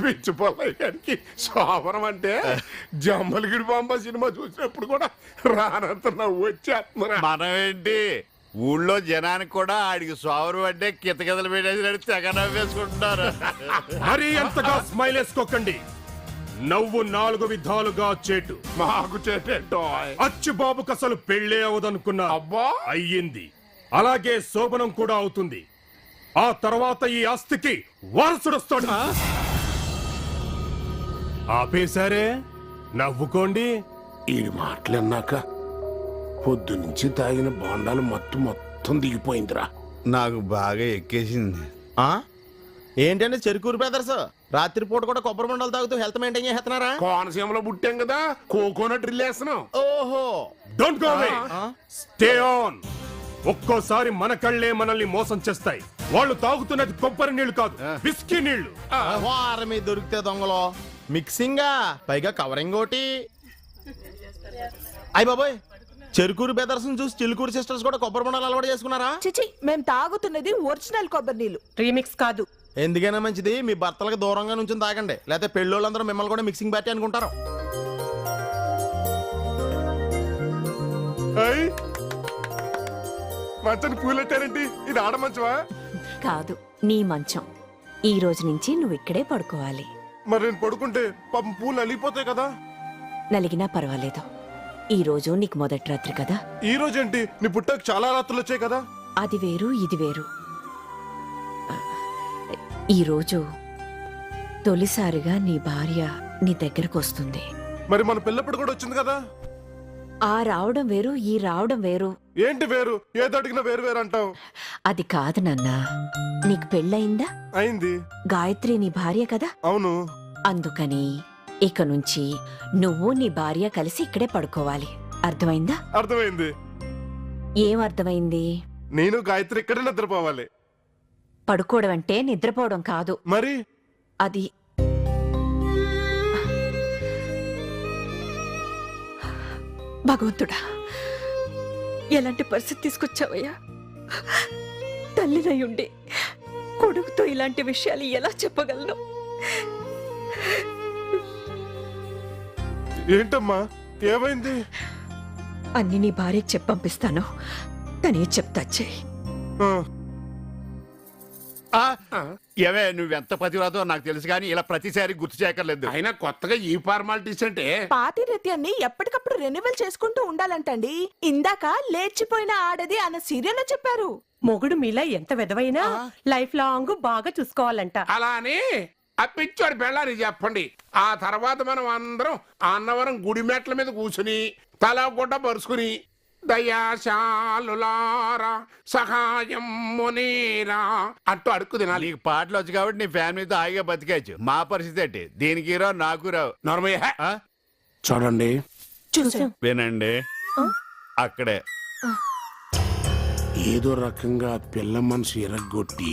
పిచ్చి పొల్లయ్య గారికి శోభనం అంటే జమ్మలగిరి బాంబ సినిమా చూసినప్పుడు కూడా రానంత నవ్వు వచ్చేస్తున్నా. మనం ఏంటి ఊళ్ళో జనానికి కూడా ఆడికి సోవరు అంటే కితకితలు పెట్టేసి తెగ నవ్వేసుకుంటున్నారు. మరీ అంతగా స్మైల్ వేసుకోకండి. నవ్వు 4 విధాలుగా చేటు. మాకు చేటేంటో అచ్చుబాబుకు అసలు పెళ్ళే అవదనుకున్నా అబ్బా అయ్యింది. అలాగే శోభనం కూడా అవుతుంది. ఆ తర్వాత ఈ ఆస్తికి వారసుడొస్తాడు. ఆపేశారే, నవ్వుకోండి. ఈ మాటలన్నాక పొద్దు నుంచి తాగిన బోండాలు మొత్తం దిగిపోయిందిరా. నాకు బాగా ఎక్కేసింది. ఏంటంటే చెరుకూరు బ్రదర్స్ రాత్రిపూట కూడా కొబ్బరి బొండాలు తాగుతూ హెల్త్ మెయింటైన్ చేస్తున్నారా? కోనసీమలో పుట్టాం కదా, కోకోనట్ డ్రిల్ వేస్తున్నాం. ఓహో, don't go away, stay on. ఒక్కోసారి మన కళ్ళే మనల్ని మోసం చేస్తాయి. వాళ్ళు తాగుతున్నది కొబ్బరి నీళ్లు కాదు, విస్కీ నీళ్లు. వారం మీద దొరికితే దొంగలో మిక్సింగ్, పైగా కవరింగ్ ఒకటి. అయ్య బాబోయ్, చెరుకూరు బ్రదర్స్ చూసి చిలుకూరు సిస్టర్స్ కూడా కొబ్బరి బొండాలు అలవాటు చేసుకున్నారా? చిచి, మేము తాగుతున్నది ఒరిజినల్ కొబ్బరి నీళ్లు, రీమిక్స్ కాదు. ఎందుకైనా మంచిది మీ భర్తలకు దూరంగా నుంచి తాగండి, లేకపోతే పెళ్ళోళ్ళందరూ మిమ్మల్ని కూడా మిక్సింగ్ పార్టీ అనుకుంటారు. మంచాన్ని పూలెట్టారేంటి? ఇది ఆడ మంచమా? కాదు, నీ మంచం. ఈ రోజు నుంచి నువ్వు ఇక్కడే పడుకోవాలి. మరి నేను పడుకుంటే పాపం పూలు నలిగిపోతాయి కదా. నలిగినా పర్వాలేదు. ఈ రోజు నీకు మొదటి రాత్రి కదా. ఈ రోజు ఏంటి, నీ పుట్టకు చాలా రాత్రులు వచ్చాయి కదా. అది వేరు, ఇది వేరు. ఈరోజు తొలిసారిగా నీ భార్య నీ దగ్గరకు వస్తుంది. మరి మన పిల్లప్పుడు కూడా వచ్చింది కదా. ఆ రావడం వేరు, ఈ రావడం వేరు. ఏంటి వేరు? ఏది అడిగినా వేరు వేరు అంటావు. అది కాదు నాన్నా. నీకు పెళ్ళయిందా? అయింది. గాయత్రి నీ భార్య కదా. అవును. అందుకని ఇక నుంచి నువ్వు నీ భార్య కలిసి ఇక్కడే పడుకోవాలి. అర్థమైందా? అర్థమైంది. ఏం అర్థమైంది? నేను గాయత్రి ఇక్కడే నిద్రపోవాలి. పడుకోవడం అంటే నిద్రపోవడం కాదు. మరి అది భగవంతుడా, ఎలాంటి పరిస్థితి తీసుకొచ్చావయ్యా? తల్లినయుండి కొడుకుతో ఇలాంటి విషయాలు ఎలా చెప్పగలను? ఏంటమ్మా, ఏమైంది? అన్ని నీ భార్యకి చెప్పంపిస్తాను, తనే చెప్తా. చెయ్యి. ఏమే, నువ్వెంత పతివాదో నాకు తెలుసు కానీ ఇలా ప్రతిసారి గుర్తు చేయక్కర్లేదు. అయినా కొత్తగా ఈ ఫార్మాలిటీస్ అంటే పాతిరత్యాన్ని ఎప్పటికప్పుడు రెన్యువల్ చేసుకుంటూ ఉండాలంటండి. ఇందాక లేచిపోయిన ఆడది అన్న సీరియల్లో చెప్పారు. మొగుడు మీలా ఎంత విధవైనా లైఫ్ లాంగ్ బాగా చూసుకోవాలంట. అలా అని అప్పిచ్చాడు పెళ్ళాని చెప్పండి. ఆ తర్వాత మనం అందరం అన్నవరం గుడి మెట్ల మీద కూర్చుని తల గుడ్డ పరుచుకుని దయాశాలులారా సహాయం మునీరా అంటూ అడుక్కు తినాలి. నీకు పాటలు వచ్చు కాబట్టి నీ ఫ్యామిలీతో హాయిగా బతికేచ్చు. మా పరిస్థితి ఏంటి? దీనికి రావు, నాకు రావు. నర్మయ్య చూడండి, చూసాం. వినండి, అక్కడే ఏదో రకంగా పిల్ల మనసు ఎరగొట్టి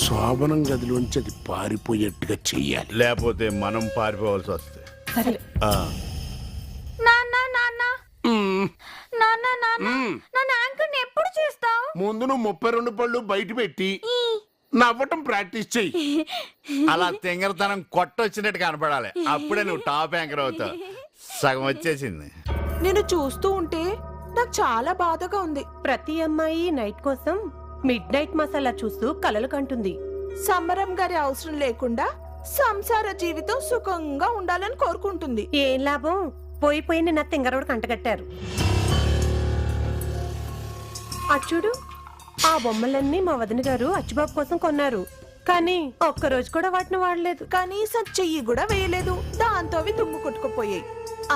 శోభనం గదిలోంచి అది పారిపోయేట్టుగా చెయ్యాలి. లేకపోతే మనం పారిపోవాల్సి వస్తుంది. సరే. ఎప్పుడు చేస్తావు? ముందు నువ్వు 32 పళ్ళు బయట పెట్టి నవ్వటం ప్రాక్టీస్ చెయ్యి. అలా తెంగరతనం కొట్టొచ్చినట్టు కనపడాలి. అప్పుడే నువ్వు టాప్ యాంకర్ అవుతావు. సగం వచ్చేసింది. నేను చూస్తూ ఉంటే నాకు చాలా బాధగా ఉంది. ప్రతి అమ్మాయి నైట్ కోసం మిడ్ నైట్ మసాలా చూస్తూ కలలు కంటుంది. సమరం గారి అవసరం లేకుండా సంసార జీవితం సుఖంగా ఉండాలని కోరుకుంటుంది. ఏం లాభం? పోయి నిన్న తింగరోడు కంటగట్టారు. అచ్చుడు, ఆ బొమ్మలన్నీ మా వదిన గారు అచ్చుబాబు కోసం కొన్నారు. కానీ ఒక్కరోజు కూడా వాటిని వాడలేదు. కనీసం చెయ్యి కూడా వేయలేదు. దాంతో అవి దుమ్ము కొట్టుకుపోయాయి.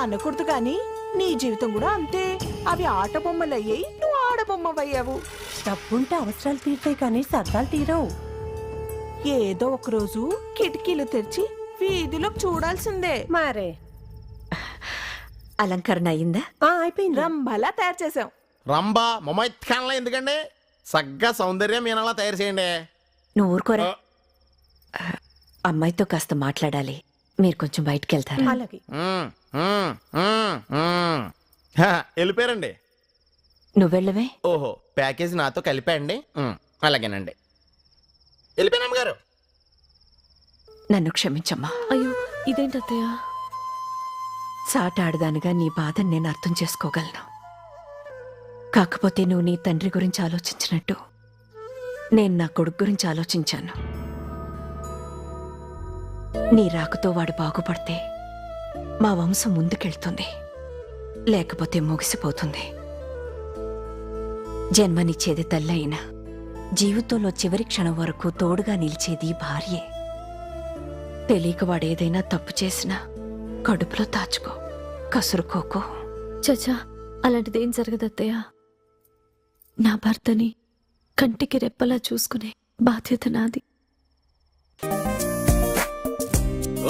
అనకూడదు కానీ నీ జీవితం కూడా అంతే. అవి ఆట బొమ్మలయ్యాయి, నువ్వు ఆడబొమ్మవయ్యావు. డబ్బుంటే అవసరాలు తీరుతాయి కానీ సరదాలు తీరవు. ఏదో ఒకరోజు కిటికీలు తెరిచి వీధిలోకి చూడాల్సిందే. మరే అలంకరణ అయిందా? అయిపోయింది. రంభలా తయారు చేసాం. రంబా మొమైత్ఖాన్లా ఎందుకండి? సగ్గా సౌందర్యం మీనలా తయారు చేయండి. నువ్వు ఊరుకోరా. అమ్మాయితో కాస్త మాట్లాడాలి. మీరు కొంచెం బయటికి వెళ్తారా? అలాగే. వెళ్ళిపోయారండి. నువ్వెళ్ళవే. ఓహో, ప్యాకేజ్ నాతో కలిపా అండి. అలాగేనండి. వెళ్ళిపోయినా అమ్మగారు. నన్ను క్షమించమ్మా. అయ్యో ఇదేంటి అత్తయ్య? సాటాడదానిగా నీ బాధను నేను అర్థం చేసుకోగలను. కాకపోతే నువ్వు నీ తండ్రి గురించి ఆలోచించినట్టు నేను నా కొడుకు గురించి ఆలోచించాను. నీ రాకతో వాడు బాగుపడితే మా వంశం ముందుకెళ్తుంది, లేకపోతే ముగిసిపోతుంది. జన్మనిచ్చేది తల్లి అయినా జీవితంలో చివరి క్షణం వరకు తోడుగా నిలిచేది భార్యే. తెలియక వాడేదైనా తప్పు చేసినా కడుపులో దాచుకో, కసురుకోకో. చచా అలాంటిదేం జరగదు అత్తయ్య. నా భర్తని కంటికి రెప్పలా చూసుకునే బాధ్యత నాది.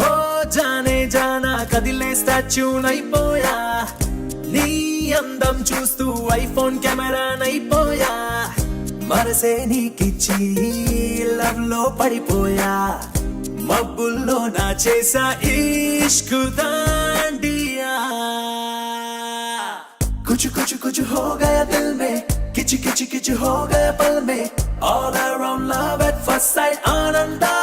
ఓ జానే జానా కదిలే స్టాచ్యూ నైపోయా, నీ అందం చూస్తూ ఐఫోన్ కెమెరా నైపోయా, మనసే నీకిచ్చి లవ్ లో పడిపోయా, మబ్బుల్లో నా చేసా ఇష్క్ దాండియా, कुछ कुछ कुछ हो गया दिल में, किच किच किच हो गया पल में, all around love at first sight, आनंद आला